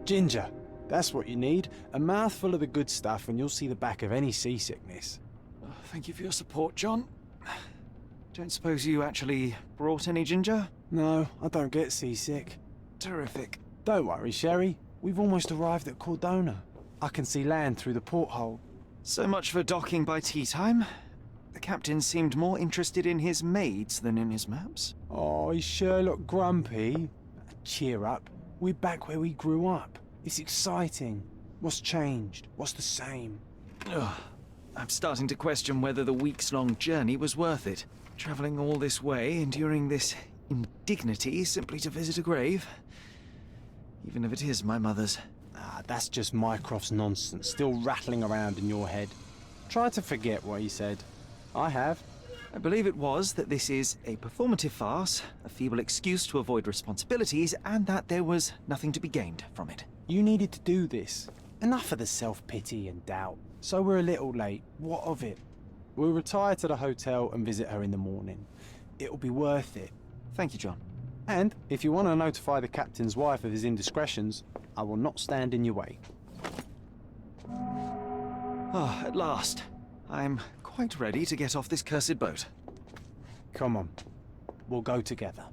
Ginger. That's what you need. A mouthful of the good stuff and you'll see the back of any seasickness. Oh, thank you for your support, John. Don't suppose you actually brought any ginger? No, I don't get seasick. Terrific. Don't worry, Sherry. We've almost arrived at Cordona. I can see land through the porthole. So much for docking by tea time. The captain seemed more interested in his maids than in his maps. Oh, is Sherlock grumpy? Cheer up. We're back where we grew up. It's exciting. What's changed? What's the same? Ugh. I'm starting to question whether the weeks-long journey was worth it. Travelling all this way, enduring this indignity simply to visit a grave. Even if it is my mother's. Ah, that's just Mycroft's nonsense, still rattling around in your head. Try to forget what he said. I have. I believe it was that this is a performative farce, a feeble excuse to avoid responsibilities, and that there was nothing to be gained from it. You needed to do this. Enough of the self-pity and doubt. So we're a little late. What of it? We'll retire to the hotel and visit her in the morning. It'll be worth it. Thank you, John. And if you want to notify the captain's wife of his indiscretions, I will not stand in your way. Ah, at last. I'm quite ready to get off this cursed boat. Come on. We'll go together.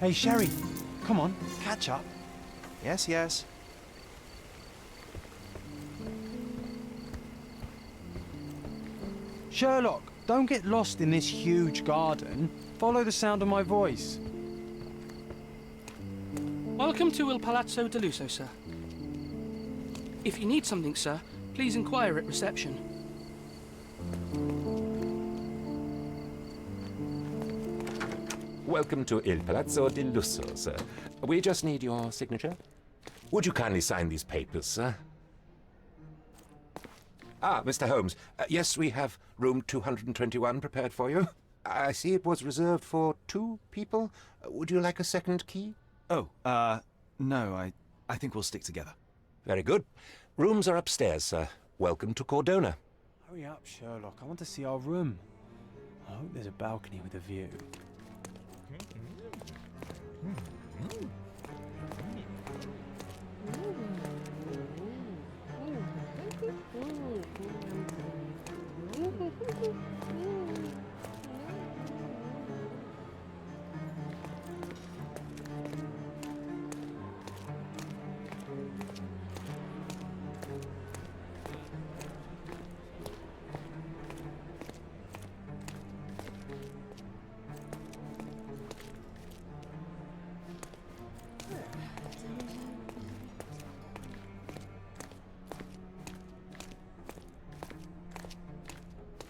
Hey, Sherry. Come on, catch up. Yes, yes. Sherlock, don't get lost in this huge garden. Follow the sound of my voice. Welcome to Il Palazzo de Lusso, sir. If you need something, sir, please inquire at reception. Welcome to Il Palazzo di Lusso, sir. We just need your signature. Would you kindly sign these papers, sir? Ah, Mr. Holmes. Yes, we have room 221 prepared for you. I see it was reserved for 2 people. Would you like a second key? Oh, no, I think we'll stick together. Very good. Rooms are upstairs, sir. Welcome to Cordona. Hurry up, Sherlock. I want to see our room. I hope there's a balcony with a view.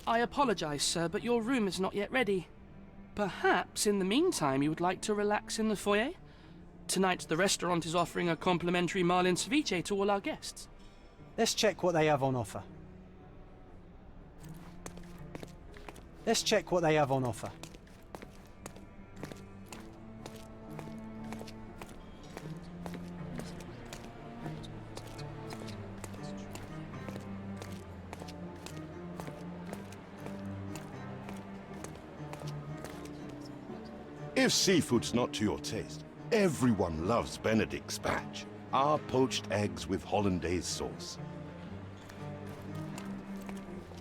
I apologize, sir, but your room is not yet ready. Perhaps, in the meantime, you would like to relax in the foyer? Tonight, the restaurant is offering a complimentary marlin ceviche to all our guests. Let's check what they have on offer. Let's check what they have on offer. If seafood's not to your taste, everyone loves Benedict spatch. Our poached eggs with hollandaise sauce.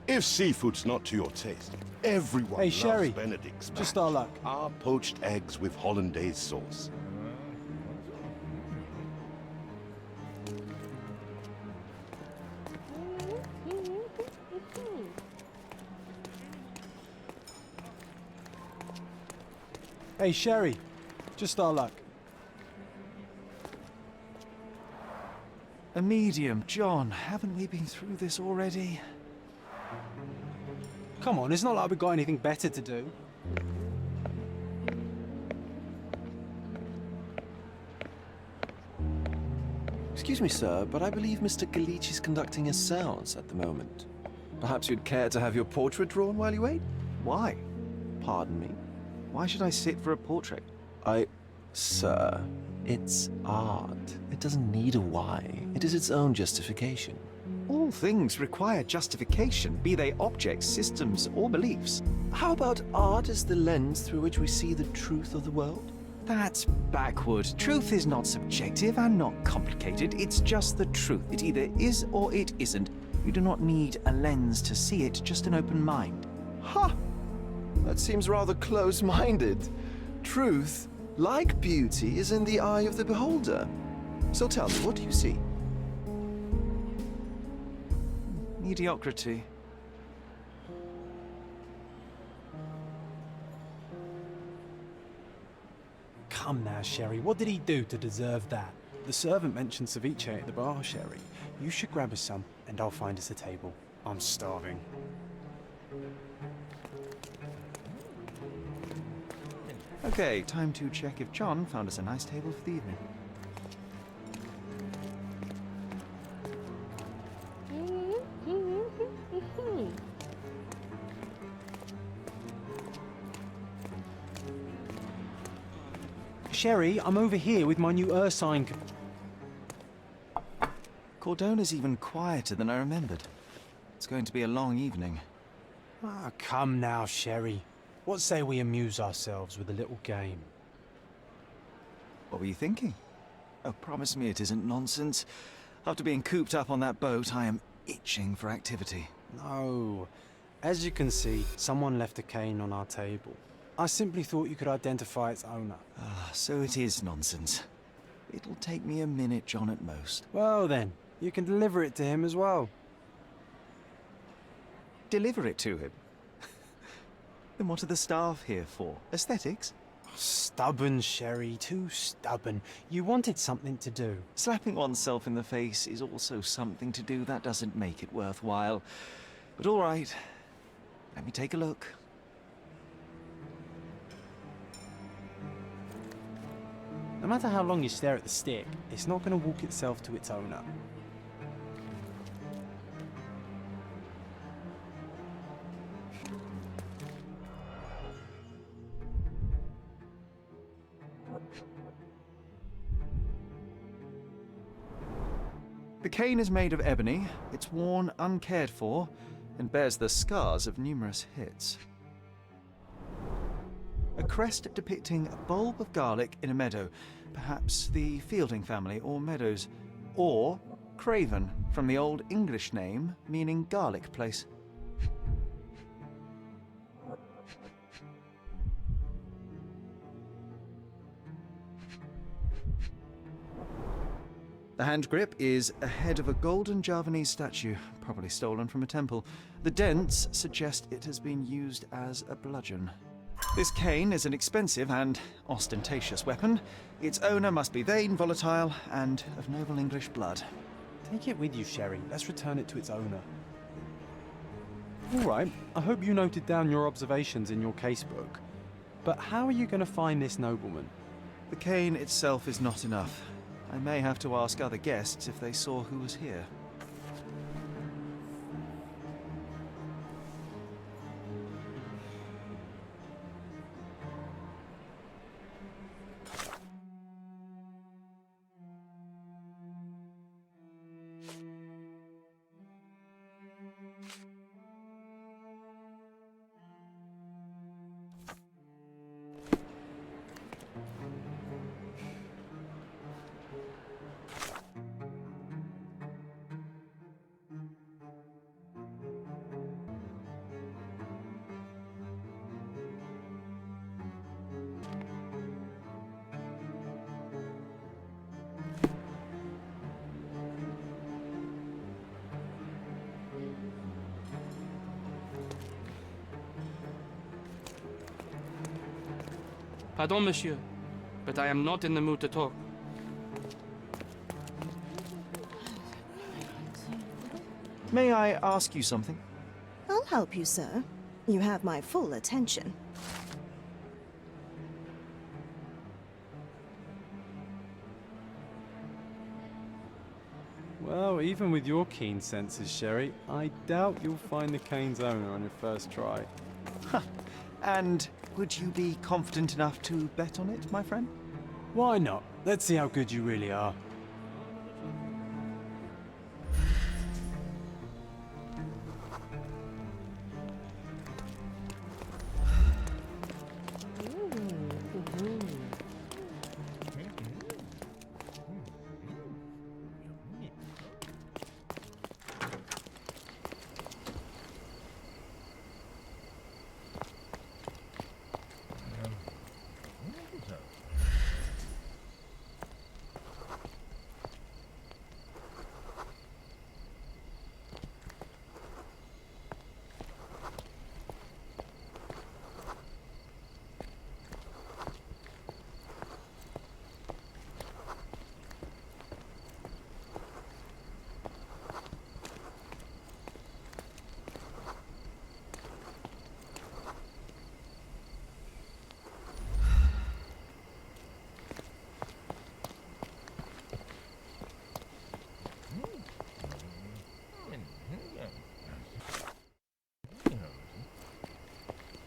If seafood's not to your taste, everyone Hey, loves Sherry, Benedict spatch. just our luck. Our poached eggs with hollandaise sauce. Hey, Sherry, Just our luck. A medium, John. Haven't we been through this already? Come on, it's not like we've got anything better to do. Excuse me, sir, but I believe Mr. Galich is conducting a séance at the moment. Perhaps you'd care to have your portrait drawn while you wait? Why? Pardon me? Why should I sit for a portrait? Sir, it's art. It doesn't need a why. It is its own justification. All things require justification, be they objects, systems, or beliefs. How about art as the lens through which we see the truth of the world? That's backward. Truth is not subjective and not complicated. It's just the truth. It either is or it isn't. You do not need a lens to see it, just an open mind. Ha! That seems rather close-minded. Truth, like beauty, is in the eye of the beholder. So tell me, what do you see? Mediocrity. Come now, Sherry. What did he do to deserve that? The servant mentioned ceviche at the bar, Sherry. You should grab us some, and I'll find us a table. I'm starving. Okay, time to check if John found us a nice table for the evening. Sherry, I'm over here with my new Ursine. Cordona's even quieter than I remembered. It's going to be a long evening. Ah, come now, Sherry. What say we amuse ourselves with a little game? What were you thinking? Oh, promise me it isn't nonsense. After being cooped up on that boat, I am itching for activity. No. As you can see, someone left a cane on our table. I simply thought you could identify its owner. Ah, so it is nonsense. It'll take me a minute, John, at most. Well then, you can deliver it to him as well. Deliver it to him? Then what are the staff here for? Aesthetics? Stubborn, Sherry, too stubborn. You wanted something to do. Slapping oneself in the face is also something to do. That doesn't make it worthwhile. But all right, let me take a look. No matter how long you stare at the stick, it's not going to walk itself to its owner. The cane is made of ebony, it's worn uncared for, and bears the scars of numerous hits. A crest depicting a bulb of garlic in a meadow, perhaps the Fielding family or Meadows, or Craven, from the Old English name meaning garlic place. The hand grip is a head of a golden Javanese statue, probably stolen from a temple. The dents suggest it has been used as a bludgeon. This cane is an expensive and ostentatious weapon. Its owner must be vain, volatile, and of noble English blood. Take it with you, Sherry. Let's return it to its owner. All right, I hope you noted down your observations in your casebook. But how are you going to find this nobleman? The cane itself is not enough. I may have to ask other guests if they saw who was here. Pardon, monsieur. but I am not in the mood to talk. May I ask you something? I'll help you, sir. You have my full attention. Well, even with your keen senses, Sherry, I doubt you'll find the cane's owner on your first try. And would you be confident enough to bet on it, my friend? Why not? Let's see how good you really are.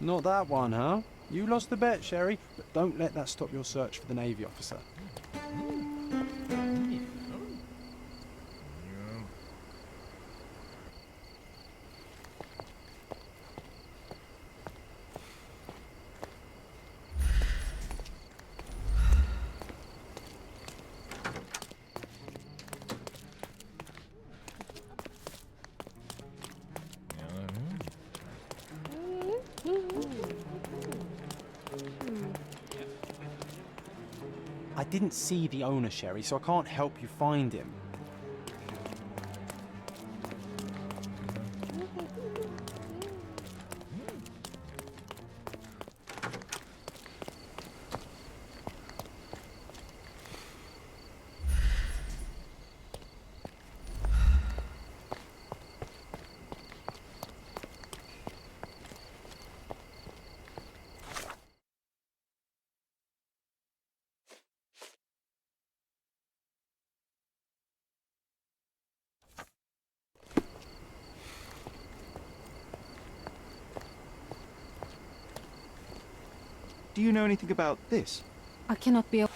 Not that one, huh? You lost the bet, Sherry, but don't let that stop your search for the Navy officer. I didn't see the owner, Sherry, so I can't help you find him. Do you know anything about this? I cannot be of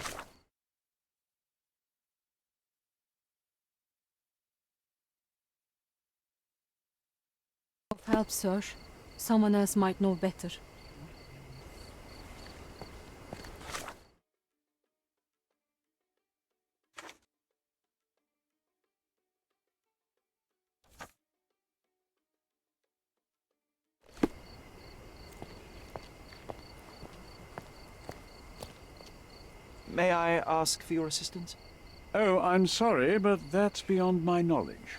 help, sir. Someone else might know better. May I ask for your assistance? Oh, I'm sorry, but that's beyond my knowledge.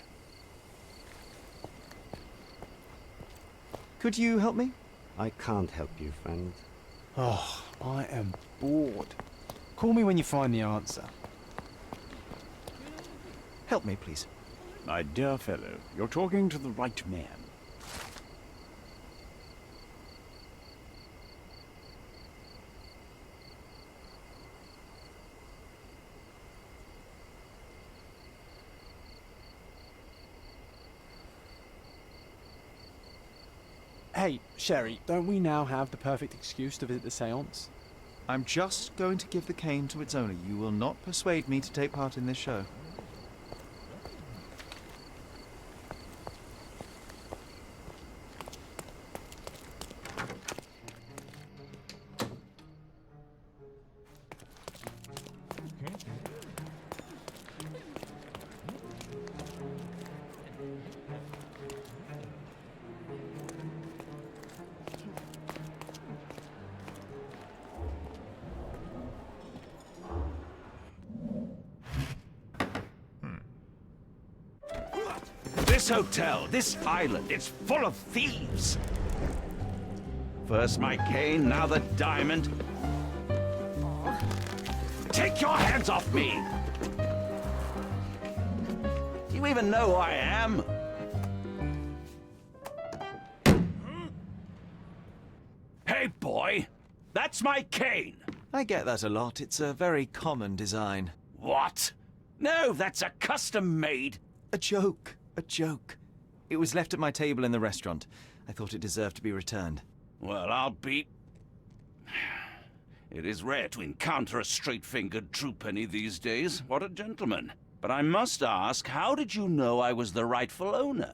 Could you help me? I can't help you, friend. Oh, I am bored. Call me when you find the answer. Help me, please. My dear fellow, you're talking to the right man. Hey, Sherry, don't we now have the perfect excuse to visit the séance? I'm just going to give the cane to its owner. You will not persuade me to take part in this show. This hotel, this island, it's full of thieves. First my cane, now the diamond. Take your hands off me! Do you even know who I am? Hey, boy! That's my cane! I get that a lot. It's a very common design. What? No, that's a custom-made... A joke. A joke. It was left at my table in the restaurant. I thought it deserved to be returned. Well, I'll be... It is rare to encounter a straight-fingered true penny these days. What a gentleman. But I must ask, how did you know I was the rightful owner?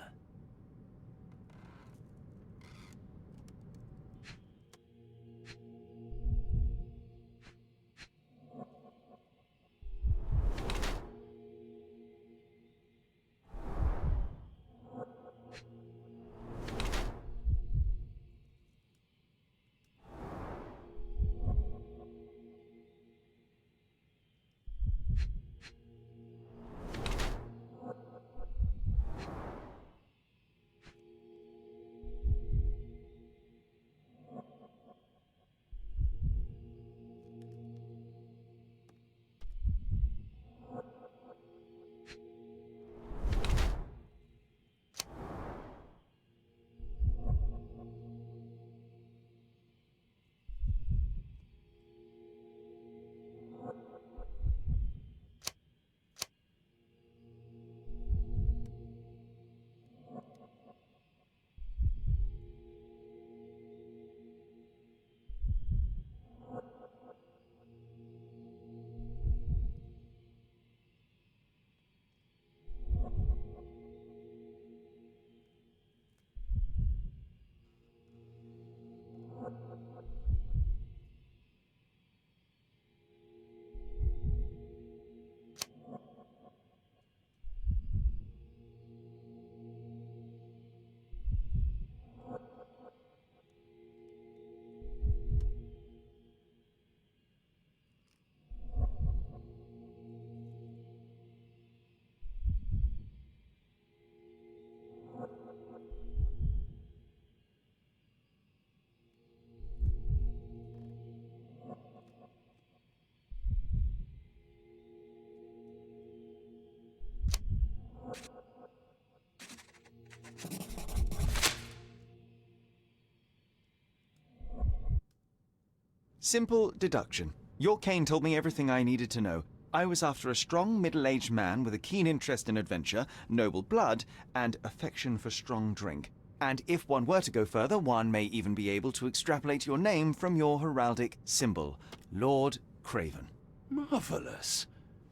Simple deduction. Your cane told me everything I needed to know. I was after a strong, middle-aged man with a keen interest in adventure, noble blood, and affection for strong drink. And if one were to go further, one may even be able to extrapolate your name from your heraldic symbol, Lord Craven. Marvelous.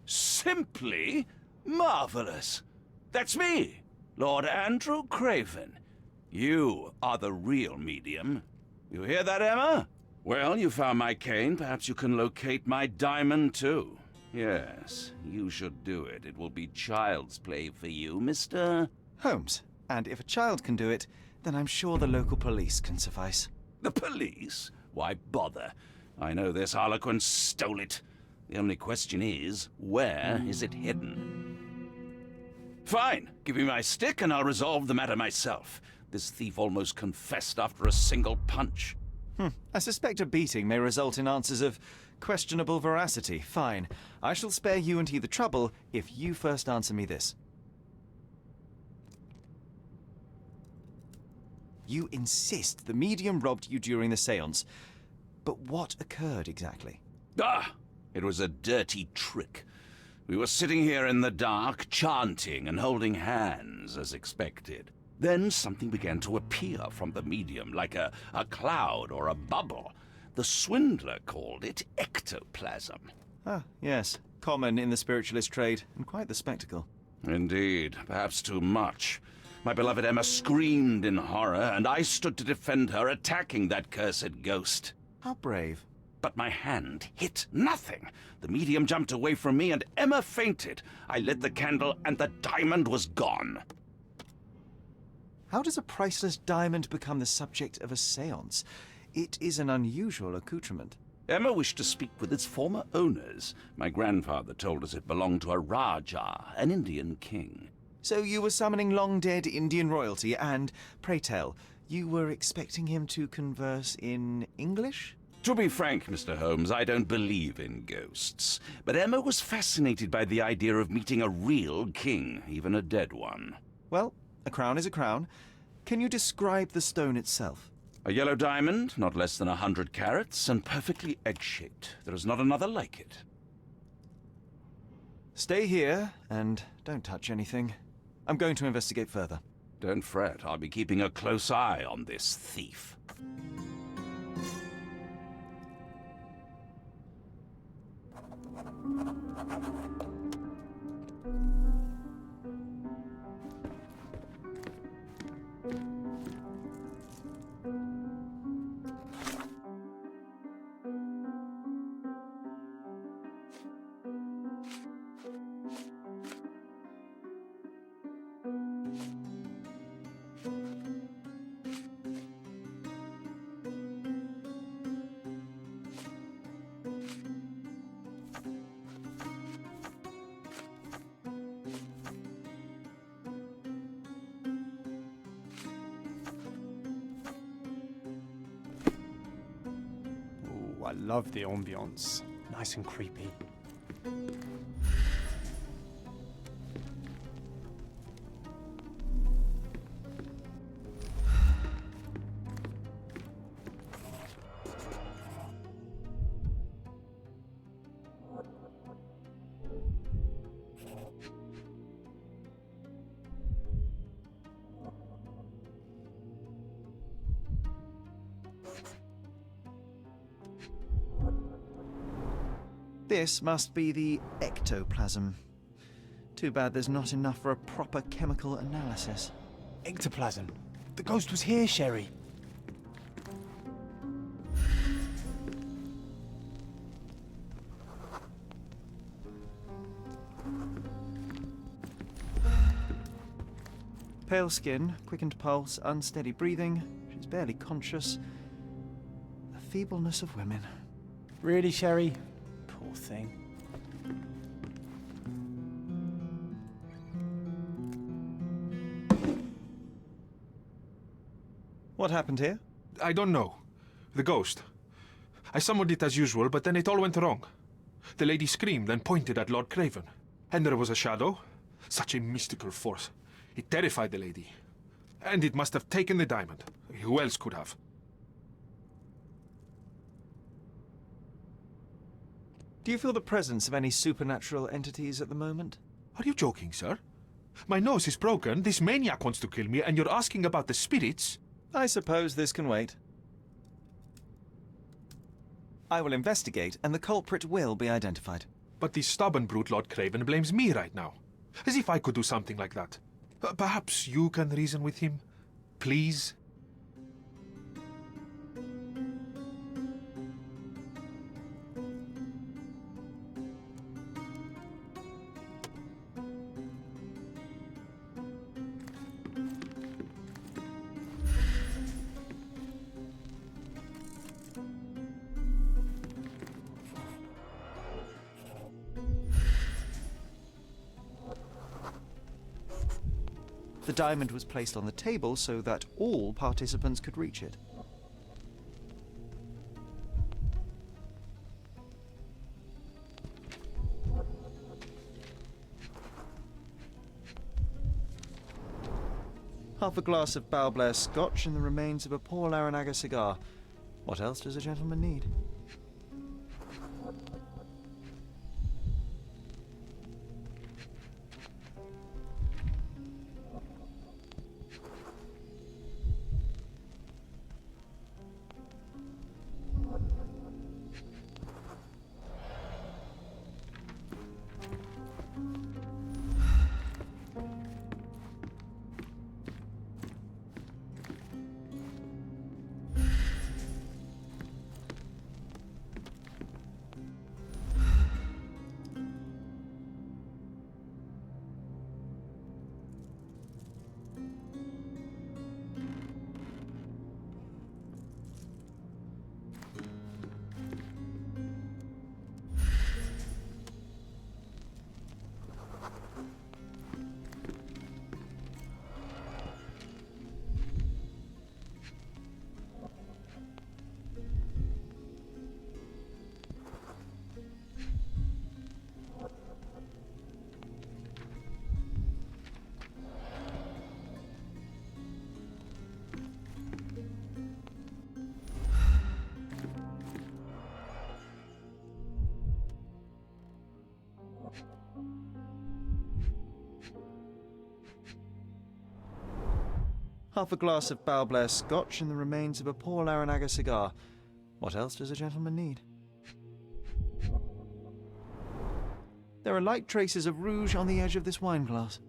Simply marvelous. That's me, Lord Andrew Craven. You are the real medium. You hear that, Emma? Well, you found my cane. Perhaps you can locate my diamond, too. Yes, you should do it. It will be child's play for you, Mr. Holmes. And if a child can do it, then I'm sure the local police can suffice. The police? Why bother? I know this harlequin stole it. The only question is, where is it hidden? Fine. Give me my stick and I'll resolve the matter myself. This thief almost confessed after a single punch. I suspect a beating may result in answers of questionable veracity. Fine. I shall spare you and he the trouble if you first answer me this. You insist the medium robbed you during the séance. But what occurred exactly? It was a dirty trick. We were sitting here in the dark, chanting and holding hands as expected. Then something began to appear from the medium, like a cloud or a bubble. The swindler called it ectoplasm. Ah, yes. Common in the spiritualist trade, and quite the spectacle. Indeed, perhaps too much. My beloved Emma screamed in horror, and I stood to defend her, attacking that cursed ghost. How brave. But my hand hit nothing. The medium jumped away from me, and Emma fainted. I lit the candle, and the diamond was gone. How does a priceless diamond become the subject of a séance? It is an unusual accoutrement. Emma wished to speak with its former owners. My grandfather told us it belonged to a Rajah, an Indian king. So you were summoning long-dead Indian royalty, and, pray tell, you were expecting him to converse in English? To be frank, Mr. Holmes, I don't believe in ghosts. But Emma was fascinated by the idea of meeting a real king, even a dead one. Well, a crown is a crown. Can you describe the stone itself? A yellow diamond, not less than 100 carats, and perfectly egg-shaped. There is not another like it. Stay here, and don't touch anything. I'm going to investigate further. Don't fret, I'll be keeping a close eye on this thief. Ooh, I love the ambience. Nice and creepy. This must be the ectoplasm. Too bad there's not enough for a proper chemical analysis. Ectoplasm. The ghost was here, Sherry. Pale skin, quickened pulse, unsteady breathing. She's barely conscious. The feebleness of women. Really, Sherry? Poor thing. What happened here? I don't know. The ghost. I summoned it as usual, but then it all went wrong. The lady screamed and pointed at Lord Craven. And there was a shadow. Such a mystical force. It terrified the lady. And it must have taken the diamond. Who else could have? Do you feel the presence of any supernatural entities at the moment? Are you joking, sir? My nose is broken, this maniac wants to kill me, and you're asking about the spirits? I suppose this can wait. I will investigate, and the culprit will be identified. But the stubborn brute Lord Craven blames me right now. As if I could do something like that. Perhaps you can reason with him? Please? The diamond was placed on the table so that all participants could reach it. Half a glass of Balblair Scotch and the remains of a Paul Aranaga cigar. What else does a gentleman need? Half a glass of Balblair Scotch and the remains of a Paul Aranaga cigar. What else does a gentleman need? There are light traces of rouge on the edge of this wine glass.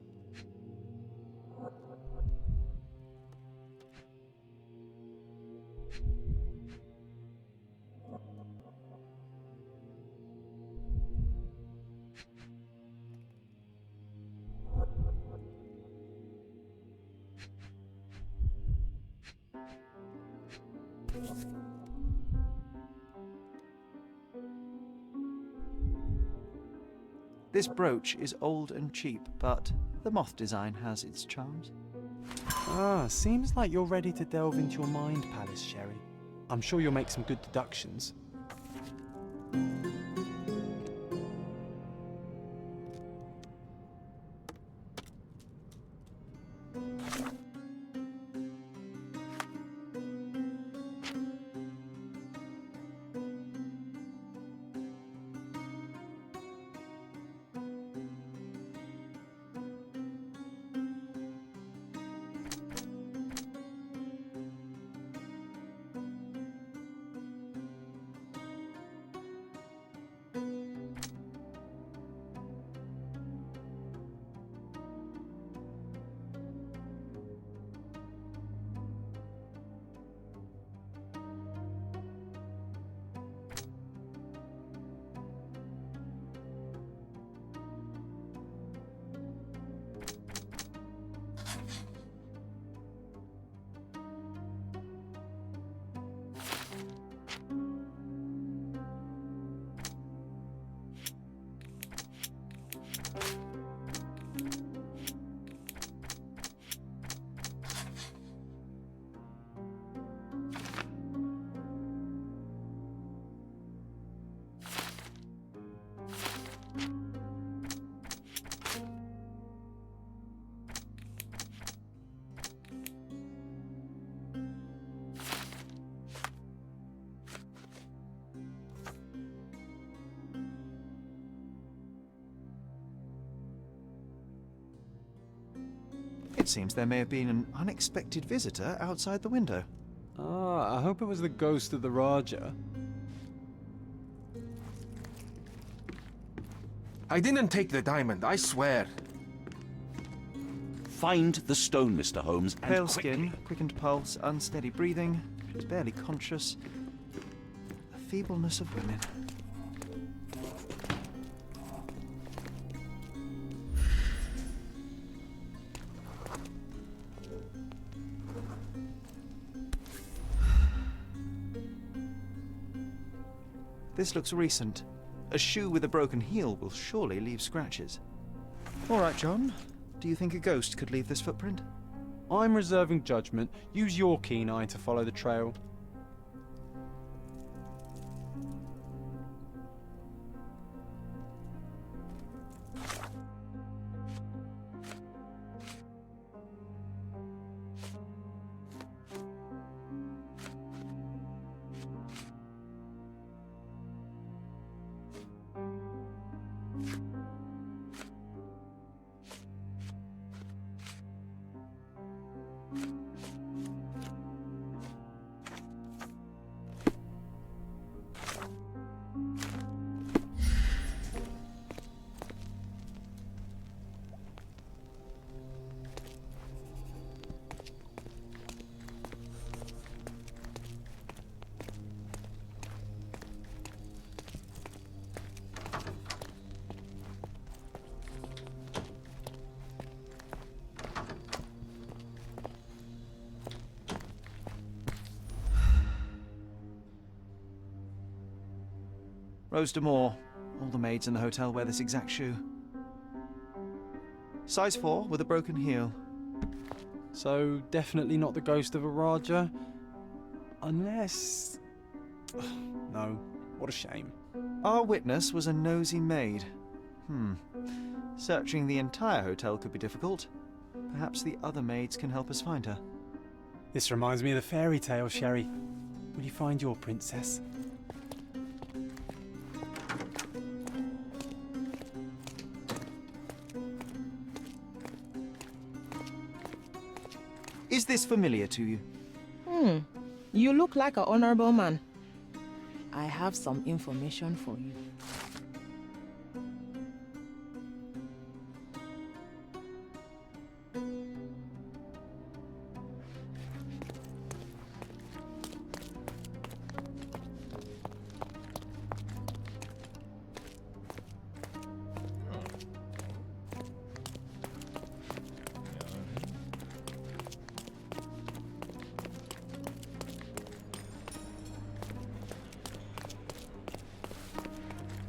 This brooch is old and cheap, but the moth design has its charms. Ah, seems like you're ready to delve into your mind palace, Sherry. I'm sure you'll make some good deductions. It seems there may have been an unexpected visitor outside the window. Ah, I hope it was the ghost of the Raja. I didn't take the diamond, I swear. Find the stone, Mr. Holmes, and Pale quickly. skin, quickened pulse, unsteady breathing. She's barely conscious. The feebleness of women. This looks recent. A shoe with a broken heel will surely leave scratches. All right, John. Do you think a ghost could leave this footprint? I'm reserving judgment. Use your keen eye to follow the trail. Rose D'Amour. All the maids in the hotel wear this exact shoe. Size 4 with a broken heel. So, definitely not the ghost of a Raja? Unless... No, what a shame. Our witness was a nosy maid. Searching the entire hotel could be difficult. Perhaps the other maids can help us find her. This reminds me of the fairy tale, Sherry. Will you find your princess? Is this familiar to you? You look like an honorable man. I have some information for you.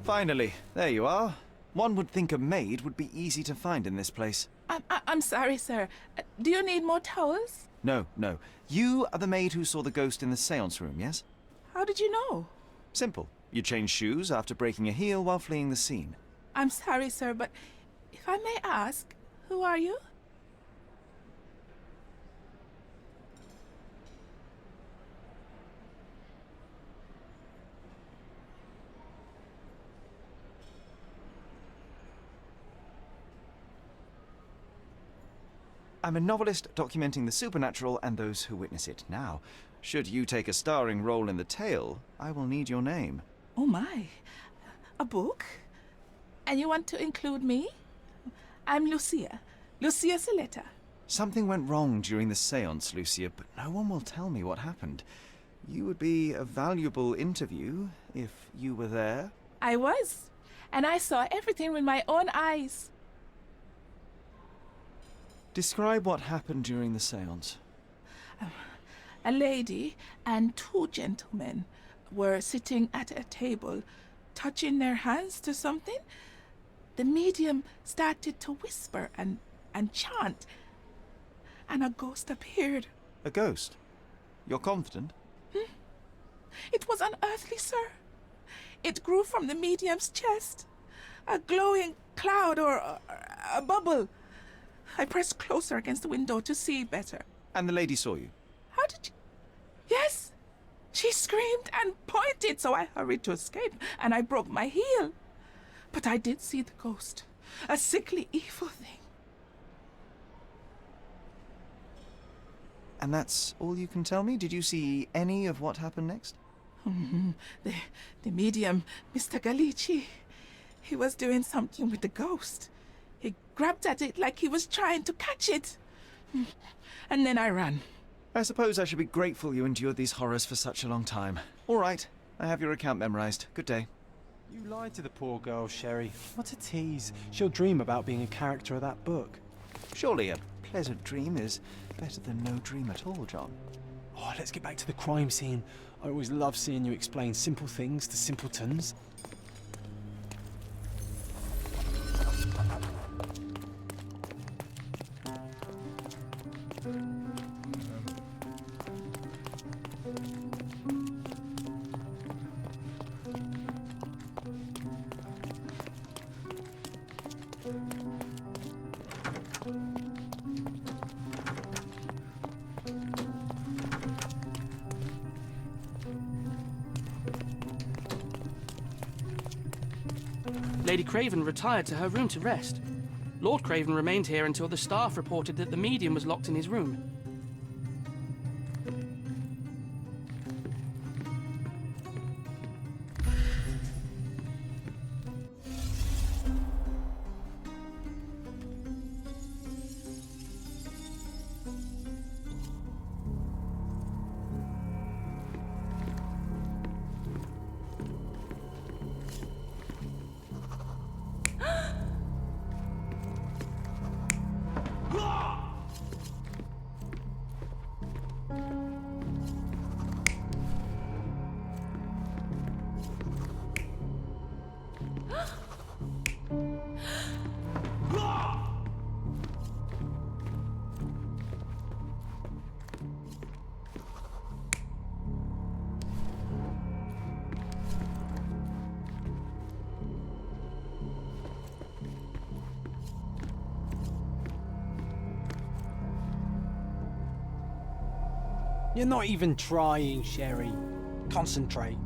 Finally, there you are. One would think a maid would be easy to find in this place. I'm sorry, sir. Do you need more towels? No, no. You are the maid who saw the ghost in the seance room, yes? How did you know? Simple. You changed shoes after breaking a heel while fleeing the scene. I'm sorry, sir, but if I may ask, who are you? I'm a novelist documenting the supernatural and those who witness it. Now, should you take a starring role in the tale, I will need your name. Oh my. A book? And you want to include me? I'm Lucia. Lucia Saletta. Something went wrong during the seance, Lucia, but no one will tell me what happened. You would be a valuable interview if you were there. I was. And I saw everything with my own eyes. Describe what happened during the seance. A lady and two gentlemen were sitting at a table, touching their hands to something. The medium started to whisper and chant, and a ghost appeared. A ghost? You're confident? It was unearthly, sir. It grew from the medium's chest. A glowing cloud or a bubble. I pressed closer against the window to see better. And the lady saw you? How did you... Yes! She screamed and pointed, so I hurried to escape, and I broke my heel. But I did see the ghost. A sickly, evil thing. And that's all you can tell me? Did you see any of what happened next? The medium, Mr. Gallici, he was doing something with the ghost. He grabbed at it like he was trying to catch it. And then I ran. I suppose I should be grateful you endured these horrors for such a long time. All right, I have your account memorized. Good day. You lied to the poor girl, Sherry. What a tease. She'll dream about being a character of that book. Surely a pleasant dream is better than no dream at all, John. Oh, let's get back to the crime scene. I always love seeing you explain simple things to simpletons. Lady Craven retired to her room to rest. Lord Craven remained here until the staff reported that the medium was locked in his room. You're not even trying, Sherry. Concentrate.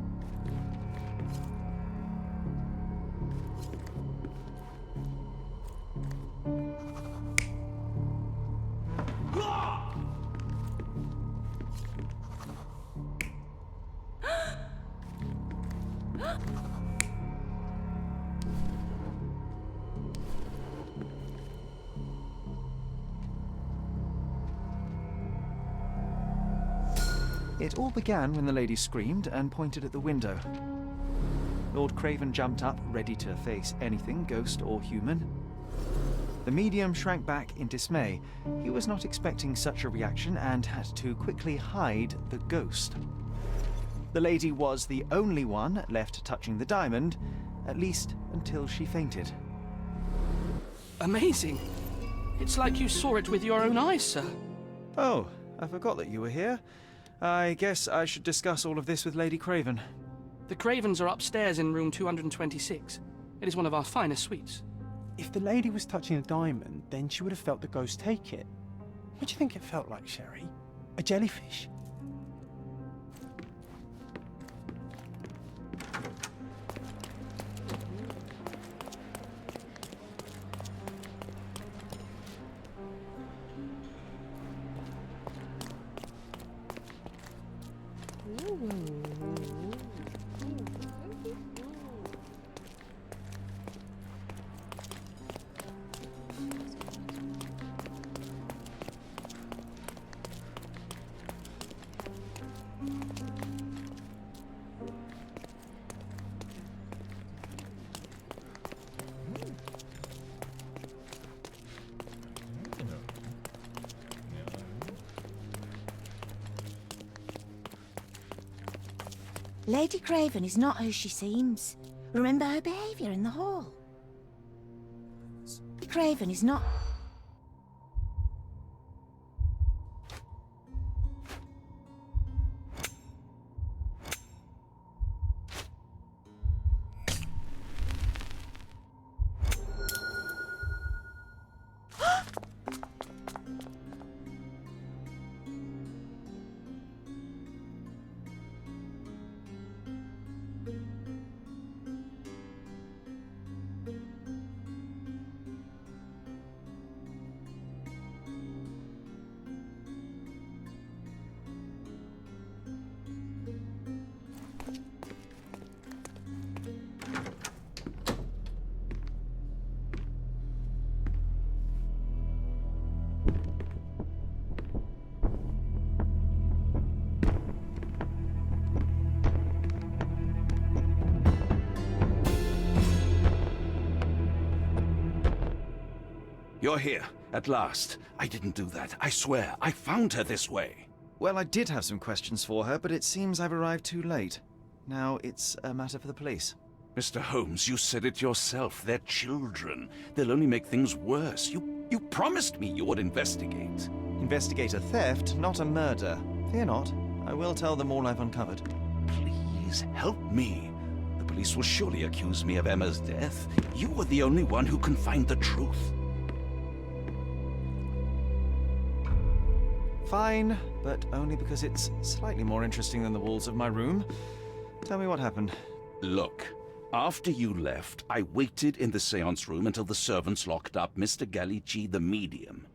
It all began when the lady screamed and pointed at the window. Lord Craven jumped up, ready to face anything, ghost or human. The medium shrank back in dismay. He was not expecting such a reaction and had to quickly hide the ghost. The lady was the only one left touching the diamond, at least until she fainted. Amazing. It's like you saw it with your own eyes, sir. Oh, I forgot that you were here. I guess I should discuss all of this with Lady Craven. The Cravens are upstairs in room 226. It is one of our finest suites. If the lady was touching a diamond, then she would have felt the ghost take it. What do you think it felt like, Sherry? A jellyfish? Lady Craven is not who she seems. Remember her behaviour in the hall. Craven is not... You're here, at last. I didn't do that. I swear, I found her this way. Well, I did have some questions for her, but it seems I've arrived too late. Now it's a matter for the police. Mr. Holmes, you said it yourself. They're children. They'll only make things worse. You promised me you would investigate. Investigate a theft, not a murder. Fear not. I will tell them all I've uncovered. Please, help me. The police will surely accuse me of Emma's death. You are the only one who can find the truth. Fine, but only because it's slightly more interesting than the walls of my room. Tell me what happened. Look, after you left, I waited in the seance room until the servants locked up Mr. Gallici, the medium.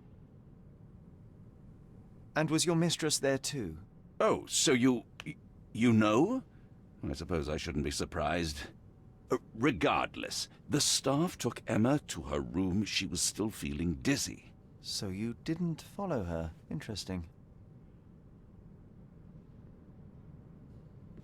And was your mistress there too? Oh, so you know? I suppose I shouldn't be surprised. Regardless, the staff took Emma to her room. She was still feeling dizzy. So you didn't follow her. Interesting.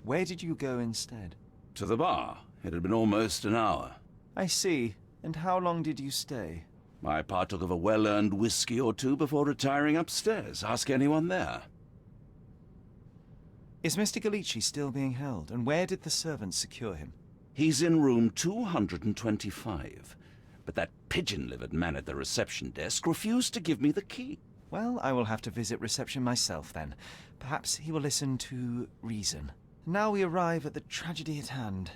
Where did you go instead? To the bar. It had been almost an hour. I see. And how long did you stay? I partook of a well-earned whiskey or two before retiring upstairs. Ask anyone there. Is Mr. Gallici still being held? And where did the servants secure him? He's in room 225. But that pigeon-livered man at the reception desk refused to give me the key. Well, I will have to visit reception myself then. Perhaps he will listen to reason. Now we arrive at the tragedy at hand.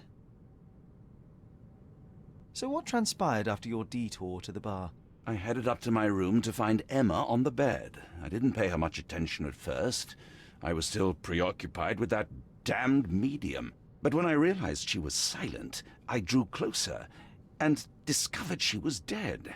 So what transpired after your detour to the bar? I headed up to my room to find Emma on the bed. I didn't pay her much attention at first. I was still preoccupied with that damned medium. But when I realized she was silent, I drew closer and discovered she was dead.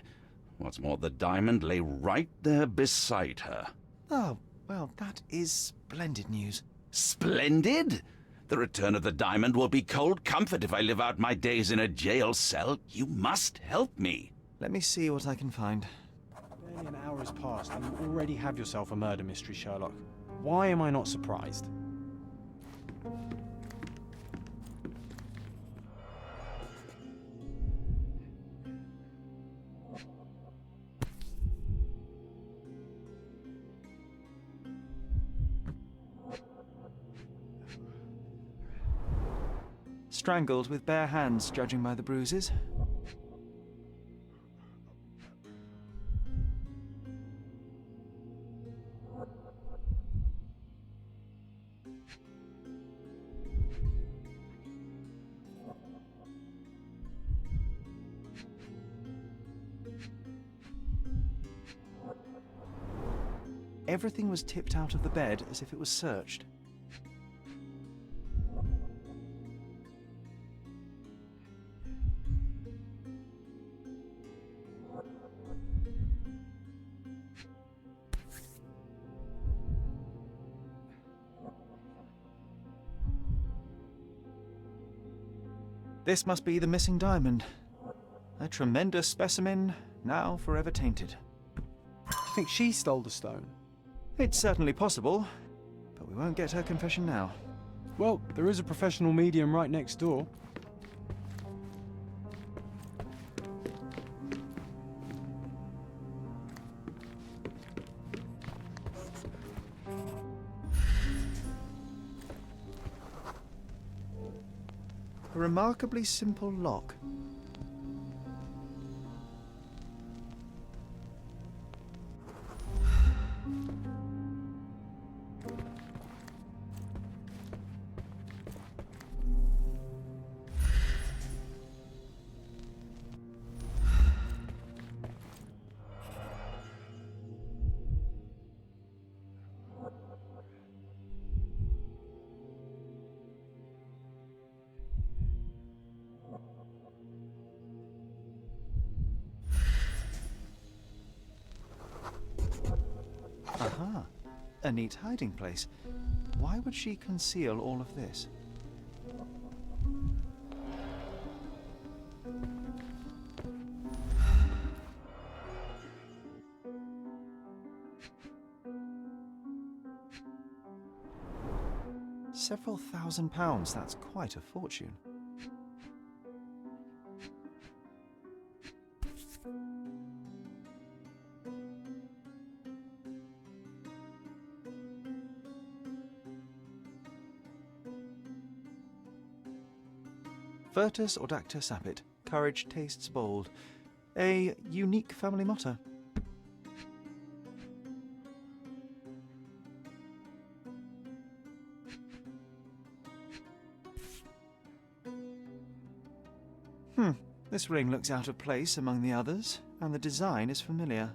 What's more, the diamond lay right there beside her. Oh, well, that is splendid news. Splendid? The return of the diamond will be cold comfort if I live out my days in a jail cell. You must help me. Let me see what I can find. Barely an hour has passed and you already have yourself a murder mystery, Sherlock. Why am I not surprised? Strangled with bare hands, judging by the bruises. Everything was tipped out of the bed as if it was searched. This must be the missing diamond. A tremendous specimen, now forever tainted. You think she stole the stone? It's certainly possible, but we won't get her confession now. Well, there is a professional medium right next door. A remarkably simple lock. Aha, a neat hiding place. Why would she conceal all of this? Several £1,000s, that's quite a fortune. Virtus audacta sapit. Courage tastes bold. A unique family motto. This ring looks out of place among the others, and the design is familiar.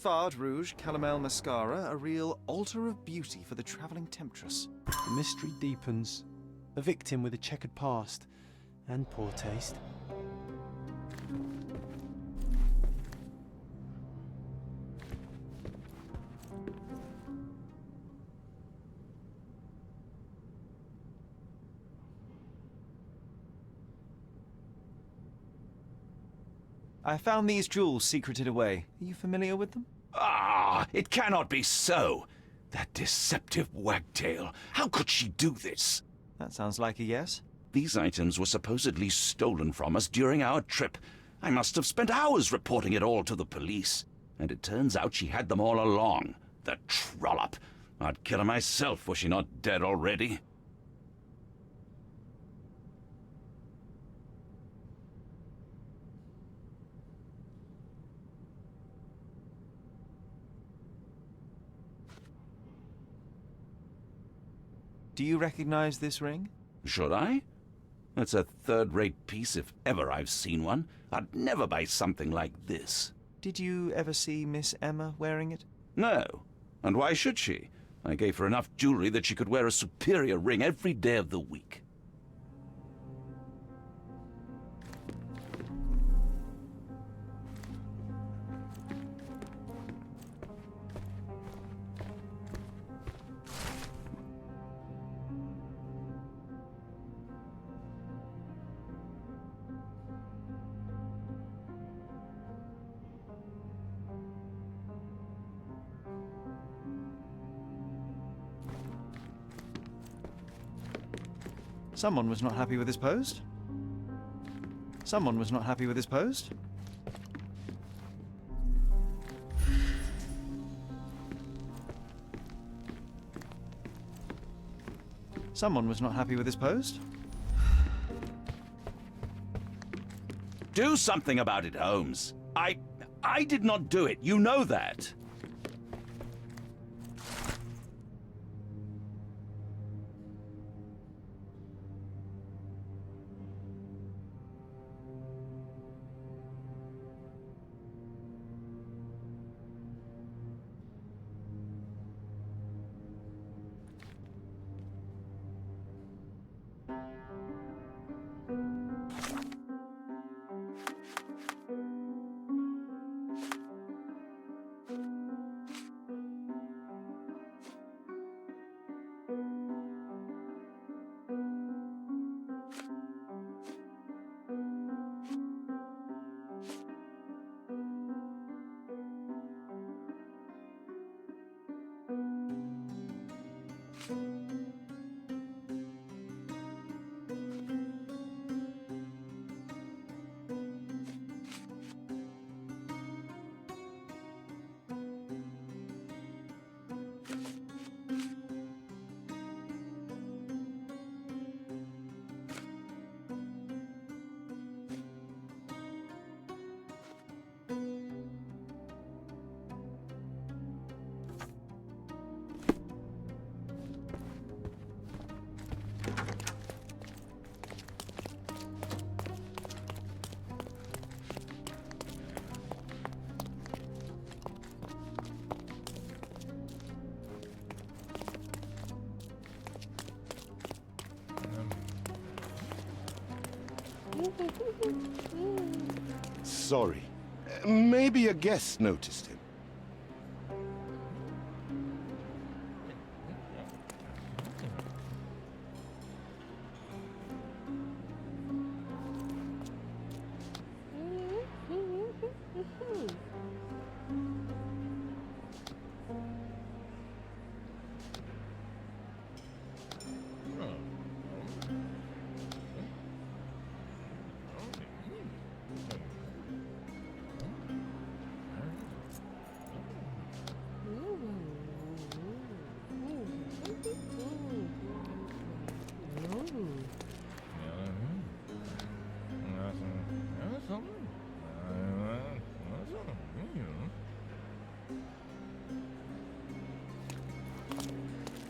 Fard Rouge Calomel Mascara, a real altar of beauty for the travelling temptress. The mystery deepens. A victim with a checkered past and poor taste. I found these jewels secreted away. Are you familiar with them? Ah, it cannot be so. That deceptive wagtail. How could she do this? That sounds like a yes. These items were supposedly stolen from us during our trip. I must have spent hours reporting it all to the police. And it turns out she had them all along. The trollop. I'd kill her myself were she not dead already. Do you recognize this ring? Should I? It's a third-rate piece if ever I've seen one. I'd never buy something like this. Did you ever see Miss Emma wearing it? No. And why should she? I gave her enough jewelry that she could wear a superior ring every day of the week. Someone was not happy with his post. Someone was not happy with his post. Someone was not happy with his post. Do something about it, Holmes. I did not do it. You know that. Sorry. Maybe a guest noticed him.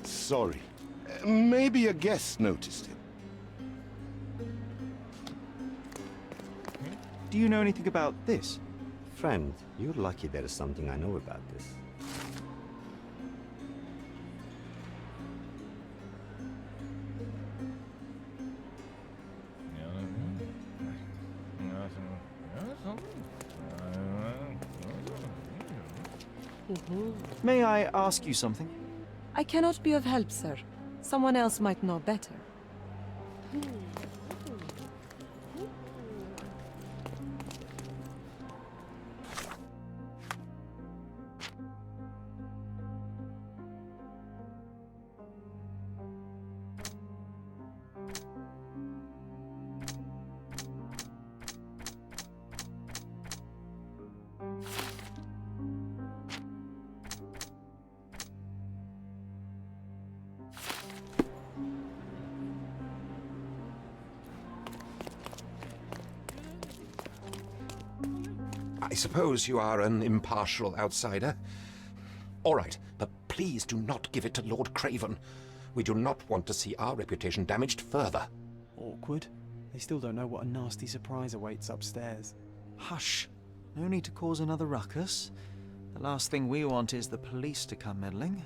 Sorry. Maybe a guest noticed him. Do you know anything about this? Friend, you're lucky there is something I know about this. May I ask you something? I cannot be of help, sir. Someone else might know better. I suppose you are an impartial outsider. All right, but please do not give it to Lord Craven. We do not want to see our reputation damaged further. Awkward. They still don't know what a nasty surprise awaits upstairs. Hush. No need to cause another ruckus. The last thing we want is the police to come meddling.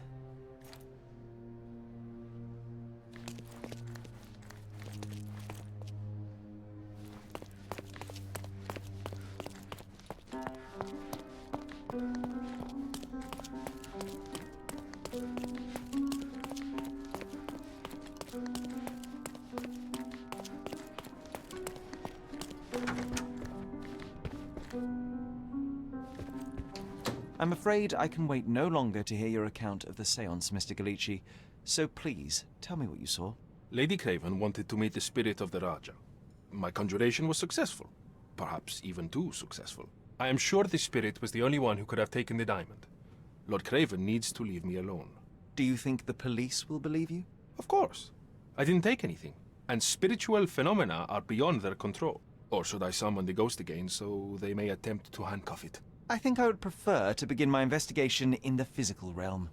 I'm afraid I can wait no longer to hear your account of the séance, Mr. Galici. So please, tell me what you saw. Lady Craven wanted to meet the spirit of the Raja. My conjuration was successful. Perhaps even too successful. I am sure the spirit was the only one who could have taken the diamond. Lord Craven needs to leave me alone. Do you think the police will believe you? Of course. I didn't take anything, and spiritual phenomena are beyond their control. Or should I summon the ghost again so they may attempt to handcuff it? I think I would prefer to begin my investigation in the physical realm.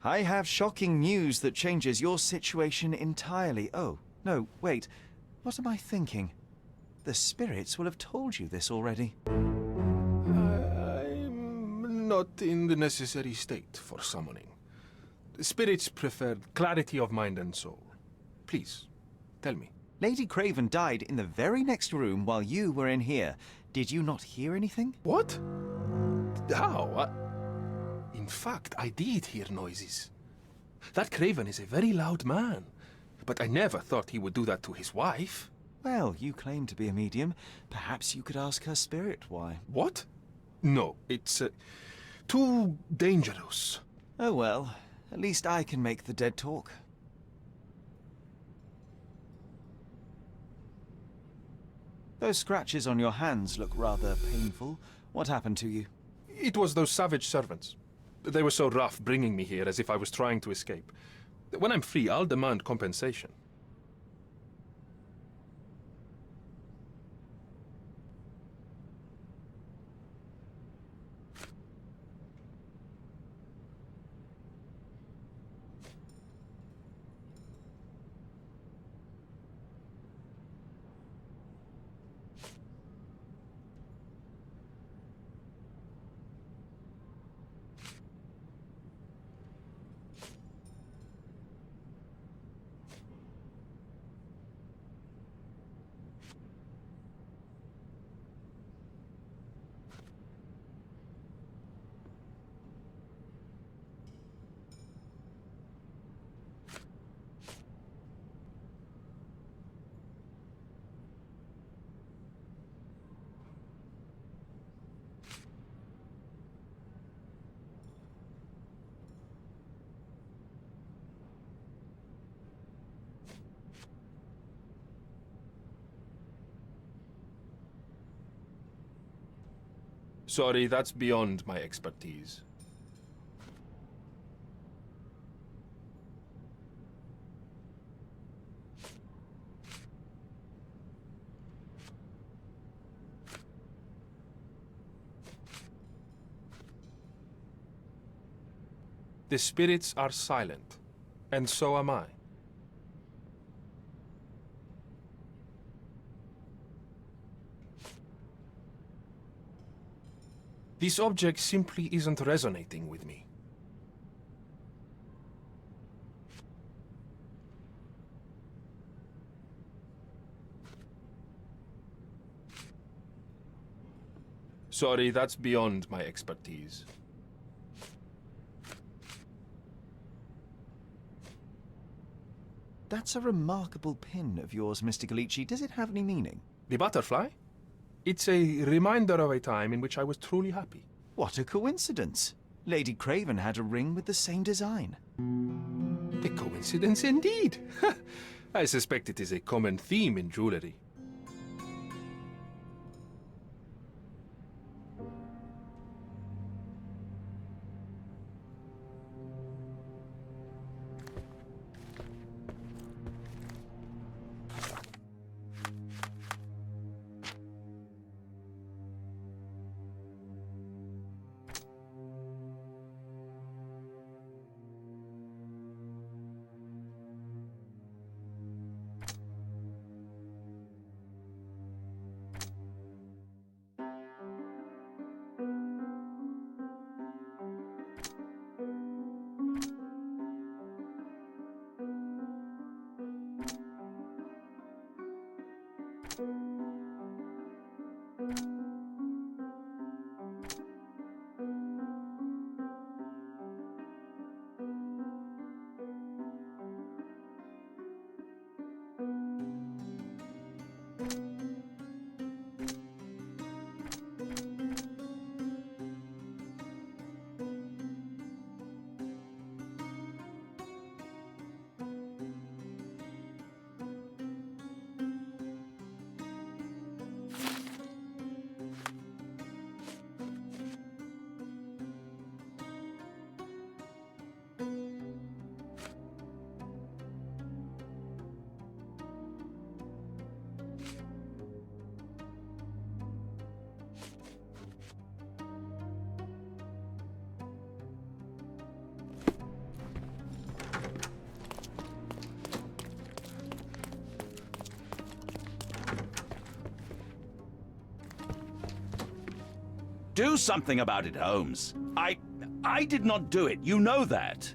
I have shocking news that changes your situation entirely. Oh, no, wait. What am I thinking? The spirits will have told you this already. I'm not in the necessary state for summoning. The spirits preferred clarity of mind and soul. Please, tell me. Lady Craven died in the very next room while you were in here. Did you not hear anything? What? How? In fact, I did hear noises. That Craven is a very loud man, but I never thought he would do that to his wife. Well, you claim to be a medium. Perhaps you could ask her spirit why. What? No, it's too dangerous. Oh well, at least I can make the dead talk. Those scratches on your hands look rather painful. What happened to you? It was those savage servants. They were so rough bringing me here as if I was trying to escape. When I'm free, I'll demand compensation. Sorry, that's beyond my expertise. The spirits are silent, and so am I. This object simply isn't resonating with me. Sorry, that's beyond my expertise. That's a remarkable pin of yours, Mr. Galici. Does it have any meaning? The butterfly? It's a reminder of a time in which I was truly happy. What a coincidence. Lady Craven had a ring with the same design. A coincidence indeed. I suspect it is a common theme in jewelry. Do something about it, Holmes. I did not do it. You know that.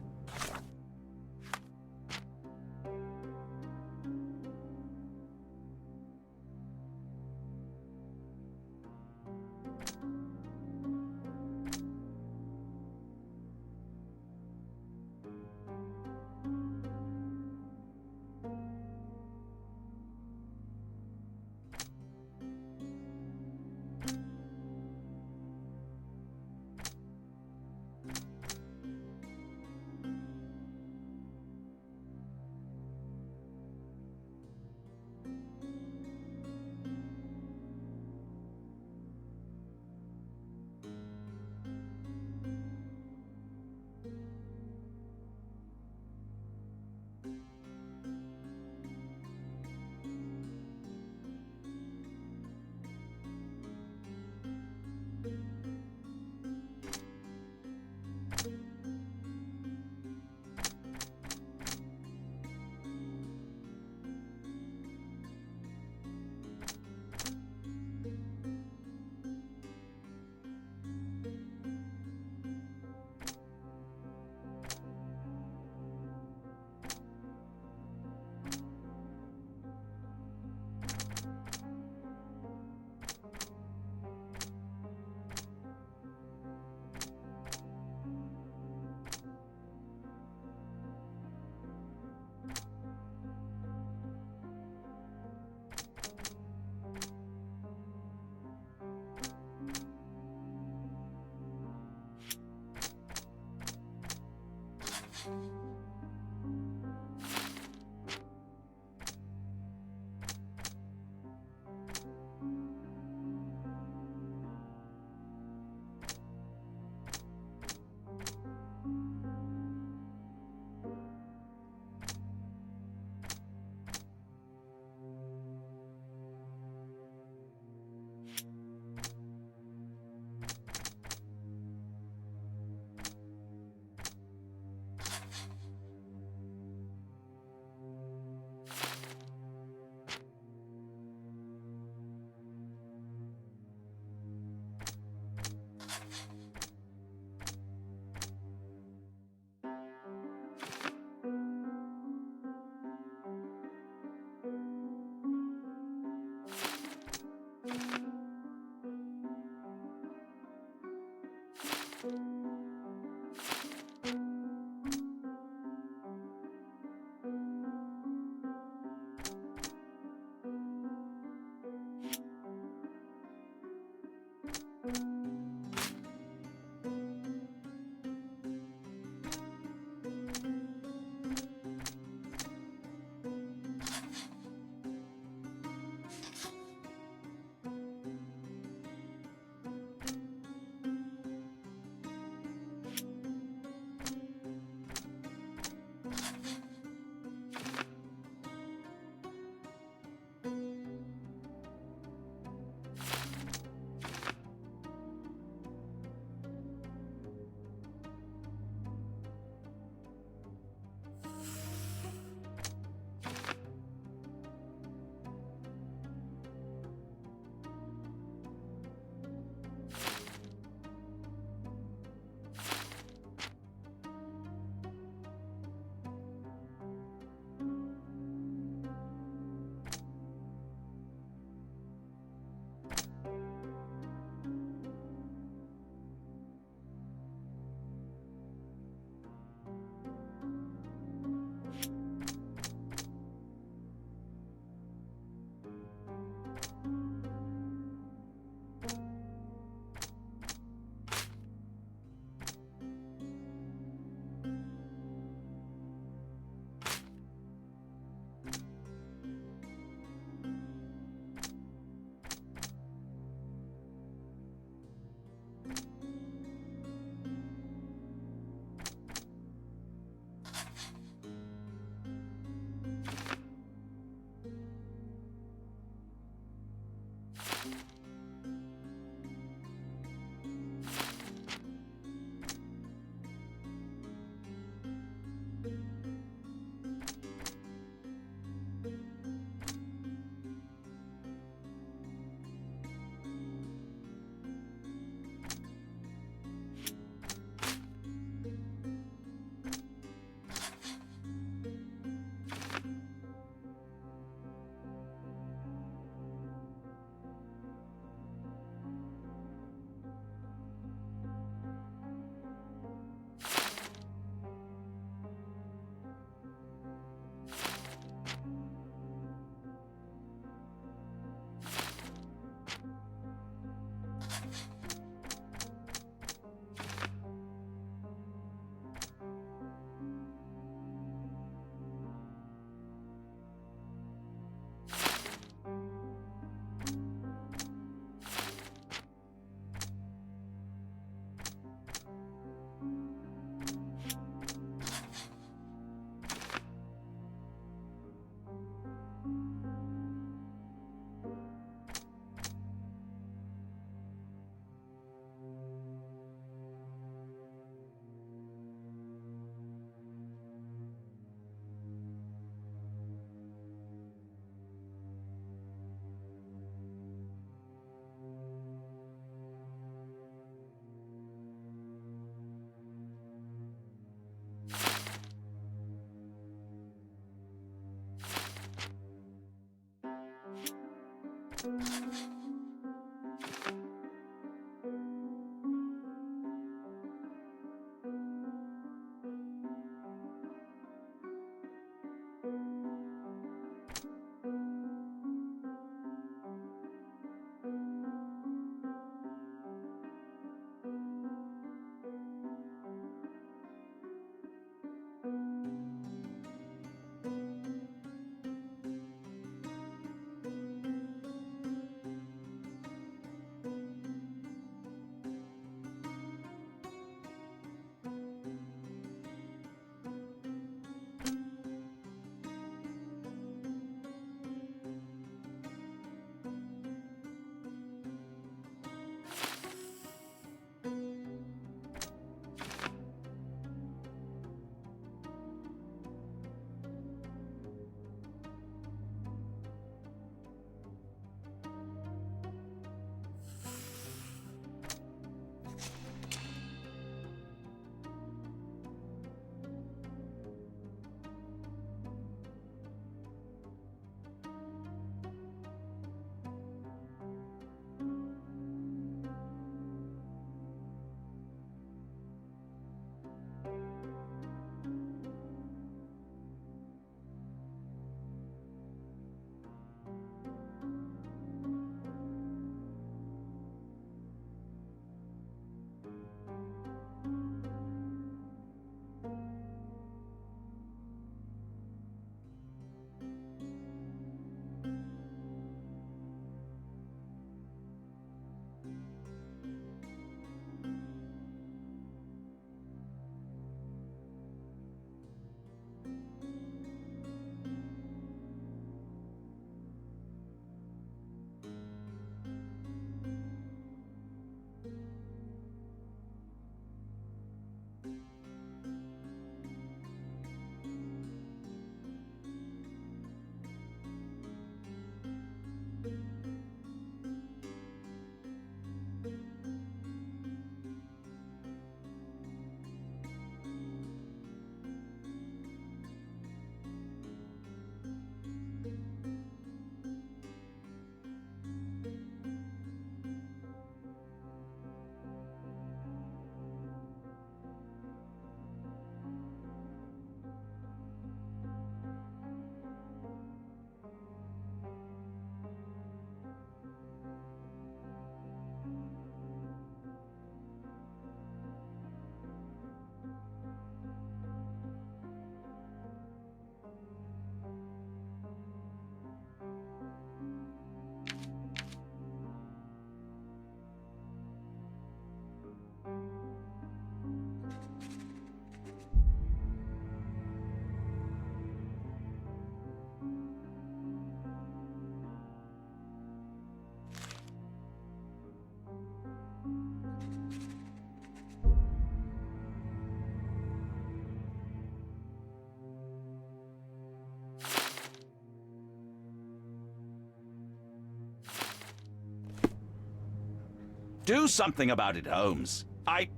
Do something about it, Holmes. I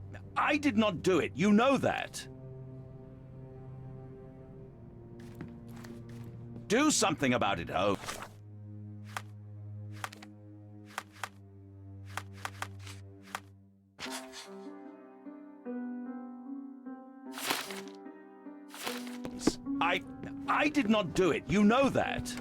did not do it. You know that. Do something about it, Holmes. I did not do it. You know that.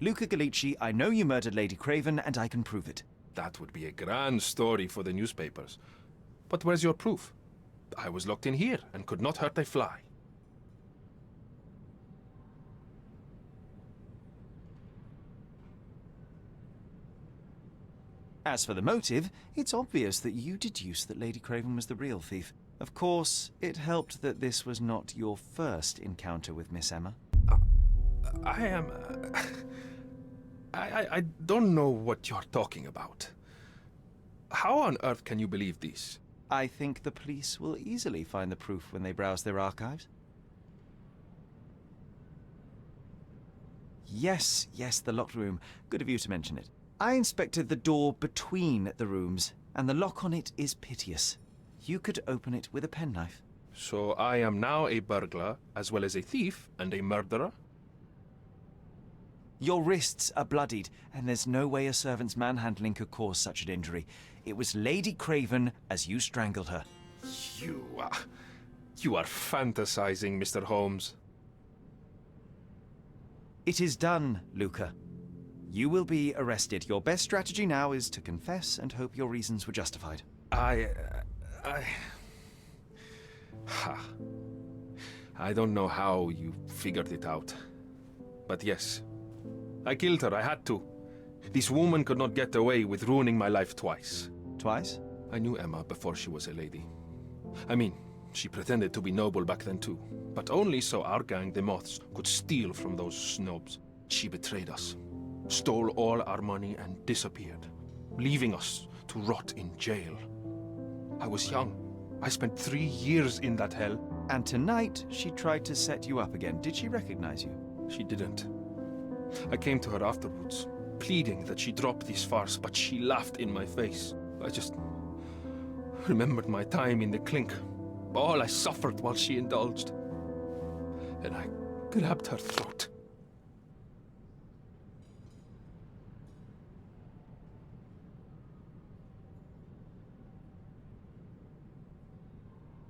Luca Gallici, I know you murdered Lady Craven, and I can prove it. That would be a grand story for the newspapers. But where's your proof? I was locked in here and could not hurt a fly. As for the motive, it's obvious that you deduced that Lady Craven was the real thief. Of course, it helped that this was not your first encounter with Miss Emma. I don't know what you're talking about. How on earth can you believe this? I think the police will easily find the proof when they browse their archives. Yes, the locked room. Good of you to mention it. I inspected the door between the rooms, and the lock on it is piteous. You could open it with a penknife. So I am now a burglar, as well as a thief and a murderer? Your wrists are bloodied, and there's no way a servant's manhandling could cause such an injury. It was Lady Craven as you strangled her. You are fantasizing, Mr. Holmes. It is done, Luca. You will be arrested. Your best strategy now is to confess and hope your reasons were justified. I don't know how you figured it out. But yes, I killed her. I had to. This woman could not get away with ruining my life twice. Twice? I knew Emma before she was a lady. I mean, she pretended to be noble back then too. But only so our gang, the Moths, could steal from those snobs. She betrayed us, stole all our money and disappeared, leaving us to rot in jail. I was young. I spent 3 years in that hell. And tonight, she tried to set you up again. Did she recognize you? She didn't. I came to her afterwards, pleading that she drop this farce, but she laughed in my face. I just remembered my time in the clink, all I suffered while she indulged. And I grabbed her throat.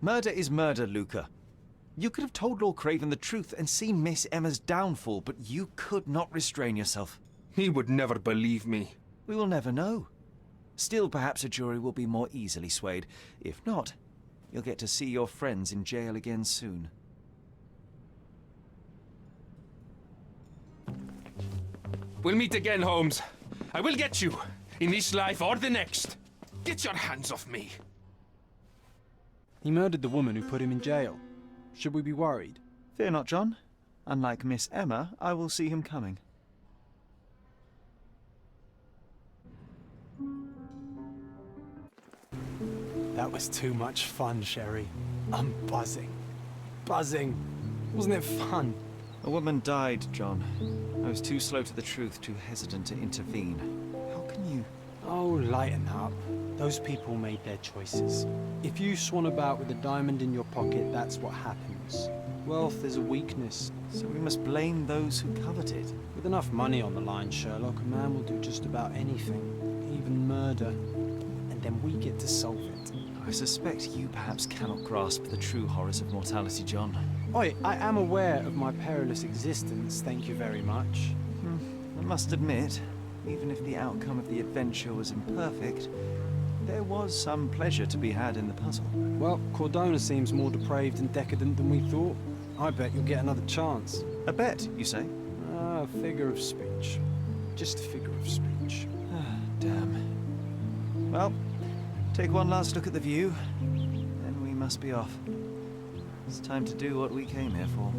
Murder is murder, Luca. You could have told Lord Craven the truth and seen Miss Emma's downfall, but you could not restrain yourself. He would never believe me. We will never know. Still, perhaps a jury will be more easily swayed. If not, you'll get to see your friends in jail again soon. We'll meet again, Holmes. I will get you, in this life or the next. Get your hands off me. He murdered the woman who put him in jail. Should we be worried? Fear not, John. Unlike Miss Emma, I will see him coming. That was too much fun, Sherry. I'm buzzing. Buzzing. Wasn't it fun? A woman died, John. I was too slow to the truth, too hesitant to intervene. How can you... Oh, lighten up. Those people made their choices. If you swan about with a diamond in your pocket, that's what happens. Wealth is a weakness. So we must blame those who covet it. With enough money on the line, Sherlock, a man will do just about anything. Even murder. And then we get to solve it. I suspect you perhaps cannot grasp the true horrors of mortality, John. Oi, I am aware of my perilous existence, thank you very much. I must admit, even if the outcome of the adventure was imperfect, there was some pleasure to be had in the puzzle. Well, Cordona seems more depraved and decadent than we thought. I bet you'll get another chance. A bet, you say? Ah, figure of speech. Just a figure of speech. Damn. Well, take one last look at the view, then we must be off. It's time to do what we came here for.